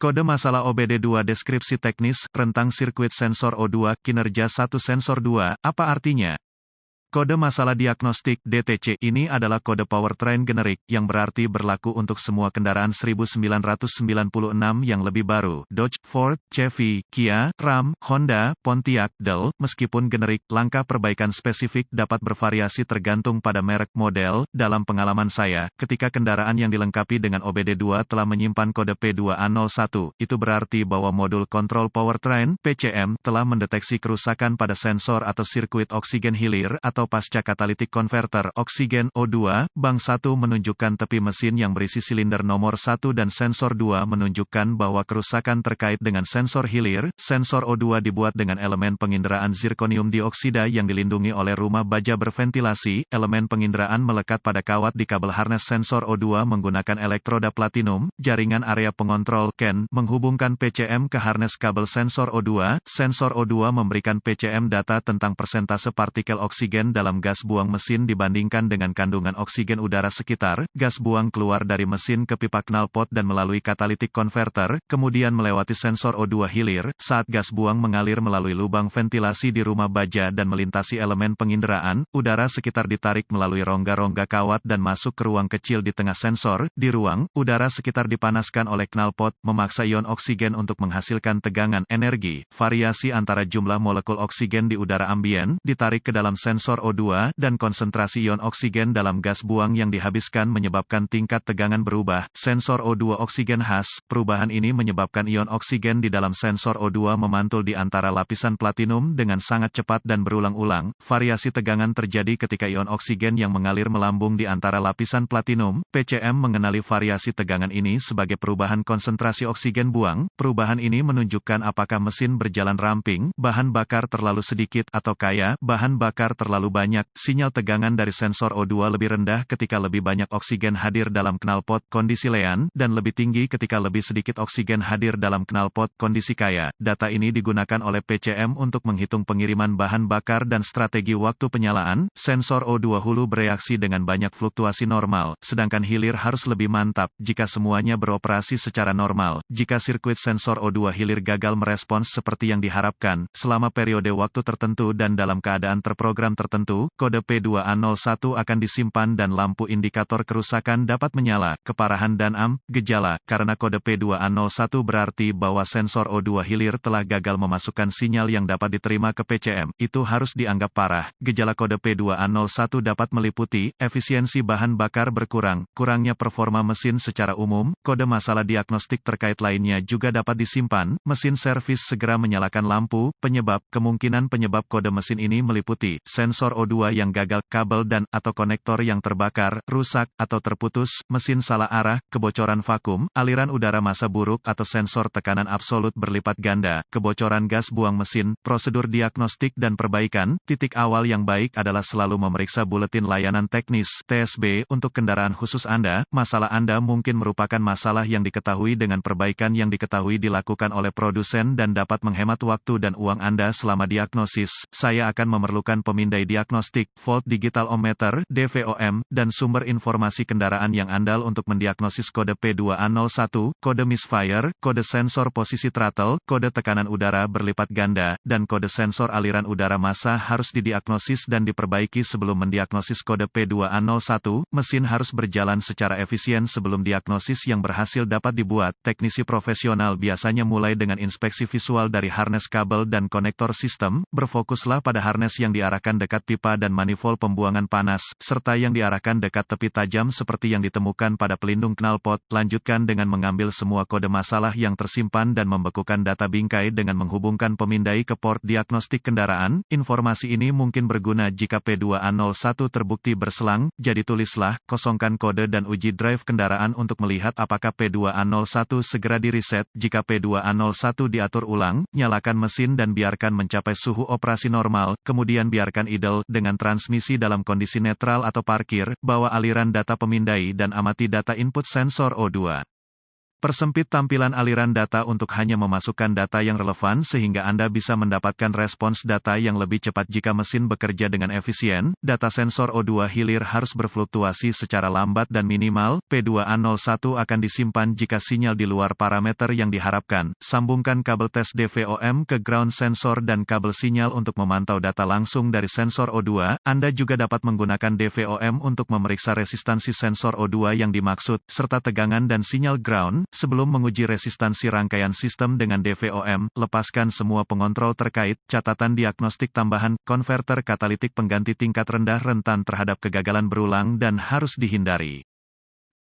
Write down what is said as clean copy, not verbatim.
Kode masalah OBD2 deskripsi teknis, rentang sirkuit sensor O2, kinerja 1 sensor 2, apa artinya? Kode masalah diagnostik (DTC) ini adalah kode powertrain generik, yang berarti berlaku untuk semua kendaraan 1996 yang lebih baru, Dodge, Ford, Chevy, Kia, Ram, Honda, Pontiac, Dell. Meskipun generik, langkah perbaikan spesifik dapat bervariasi tergantung pada merek model. Dalam pengalaman saya, ketika kendaraan yang dilengkapi dengan OBD2 telah menyimpan kode P2A01, itu berarti bahwa modul kontrol powertrain (PCM) telah mendeteksi kerusakan pada sensor atau sirkuit oksigen hilir atau pasca katalitik konverter oksigen O2. Bank 1 menunjukkan tepi mesin yang berisi silinder nomor 1 dan sensor 2 menunjukkan bahwa kerusakan terkait dengan sensor hilir. Sensor O2 dibuat dengan elemen penginderaan zirkonium dioksida yang dilindungi oleh rumah baja berventilasi. Elemen penginderaan melekat pada kawat di kabel harness sensor O2 menggunakan elektroda platinum. Jaringan area pengontrol CAN menghubungkan PCM ke harness kabel sensor O2. Sensor O2 memberikan PCM data tentang persentase partikel oksigen dalam gas buang mesin dibandingkan dengan kandungan oksigen udara sekitar. Gas buang keluar dari mesin ke pipa knalpot dan melalui katalitik konverter, kemudian melewati sensor O2 hilir. Saat gas buang mengalir melalui lubang ventilasi di rumah baja dan melintasi elemen penginderaan, udara sekitar ditarik melalui rongga-rongga kawat dan masuk ke ruang kecil di tengah sensor. Di ruang, udara sekitar dipanaskan oleh knalpot, memaksa ion oksigen untuk menghasilkan tegangan energi. Variasi antara jumlah molekul oksigen di udara ambien ditarik ke dalam sensor O2, dan konsentrasi ion oksigen dalam gas buang yang dihabiskan menyebabkan tingkat tegangan berubah. Sensor O2 oksigen khas, perubahan ini menyebabkan ion oksigen di dalam sensor O2 memantul di antara lapisan platinum dengan sangat cepat dan berulang-ulang. Variasi tegangan terjadi ketika ion oksigen yang mengalir melambung di antara lapisan platinum. PCM mengenali variasi tegangan ini sebagai perubahan konsentrasi oksigen buang. Perubahan ini menunjukkan apakah mesin berjalan ramping, bahan bakar terlalu sedikit atau kaya, bahan bakar terlalu banyak. Sinyal tegangan dari sensor O2 lebih rendah ketika lebih banyak oksigen hadir dalam knalpot kondisi lean, dan lebih tinggi ketika lebih sedikit oksigen hadir dalam knalpot kondisi kaya. Data ini digunakan oleh PCM untuk menghitung pengiriman bahan bakar dan strategi waktu penyalaan. Sensor O2 hulu bereaksi dengan banyak fluktuasi normal, sedangkan hilir harus lebih mantap jika semuanya beroperasi secara normal. Jika sirkuit sensor O2 hilir gagal merespons seperti yang diharapkan, selama periode waktu tertentu dan dalam keadaan terprogram tertentu, kode P2A01 akan disimpan dan lampu indikator kerusakan dapat menyala. Keparahan dan gejala, karena kode P2A01 berarti bahwa sensor O2 hilir telah gagal memasukkan sinyal yang dapat diterima ke PCM, itu harus dianggap parah. Gejala kode P2A01 dapat meliputi, efisiensi bahan bakar berkurang, kurangnya performa mesin secara umum. Kode masalah diagnostik terkait lainnya juga dapat disimpan. Mesin servis segera menyalakan lampu. Kemungkinan penyebab kode mesin ini meliputi sensor O2 yang gagal, kabel dan atau konektor yang terbakar, rusak, atau terputus, mesin salah arah, kebocoran vakum, aliran udara massa buruk atau sensor tekanan absolut berlipat ganda, kebocoran gas buang mesin. Prosedur diagnostik dan perbaikan. Titik awal yang baik adalah selalu memeriksa buletin layanan teknis (TSB) untuk kendaraan khusus Anda. Masalah Anda mungkin merupakan masalah yang diketahui dengan perbaikan yang diketahui dilakukan oleh produsen dan dapat menghemat waktu dan uang Anda selama diagnosis. Saya akan memerlukan pemindai diagnostik, volt digital ohmmeter, DVOM, dan sumber informasi kendaraan yang andal untuk mendiagnosis kode P2A01, kode misfire, kode sensor posisi throttle, kode tekanan udara berlipat ganda, dan kode sensor aliran udara massa harus didiagnosis dan diperbaiki sebelum mendiagnosis kode P2A01. Mesin harus berjalan secara efisien sebelum diagnosis yang berhasil dapat dibuat. Teknisi profesional biasanya mulai dengan inspeksi visual dari harness kabel dan konektor sistem. Berfokuslah pada harness yang diarahkan dekat pipa dan manifold pembuangan panas, serta yang diarahkan dekat tepi tajam seperti yang ditemukan pada pelindung knalpot. Lanjutkan dengan mengambil semua kode masalah yang tersimpan dan membekukan data bingkai dengan menghubungkan pemindai ke port diagnostik kendaraan. Informasi ini mungkin berguna jika P2A01 terbukti berselang, jadi tulislah, kosongkan kode dan uji drive kendaraan untuk melihat apakah P2A01 segera di-reset. Jika P2A01 diatur ulang, nyalakan mesin dan biarkan mencapai suhu operasi normal, kemudian biarkan idle dengan transmisi dalam kondisi netral atau parkir. Bawa aliran data pemindai dan amati data input sensor O2. Persempit tampilan aliran data untuk hanya memasukkan data yang relevan sehingga Anda bisa mendapatkan respons data yang lebih cepat jika mesin bekerja dengan efisien. Data sensor O2 hilir harus berfluktuasi secara lambat dan minimal. P2A01 akan disimpan jika sinyal di luar parameter yang diharapkan. Sambungkan kabel tes DVOM ke ground sensor dan kabel sinyal untuk memantau data langsung dari sensor O2. Anda juga dapat menggunakan DVOM untuk memeriksa resistansi sensor O2 yang dimaksud, serta tegangan dan sinyal ground. Sebelum menguji resistansi rangkaian sistem dengan DVOM, lepaskan semua pengontrol terkait. Catatan diagnostik tambahan, konverter katalitik pengganti tingkat rendah rentan terhadap kegagalan berulang dan harus dihindari.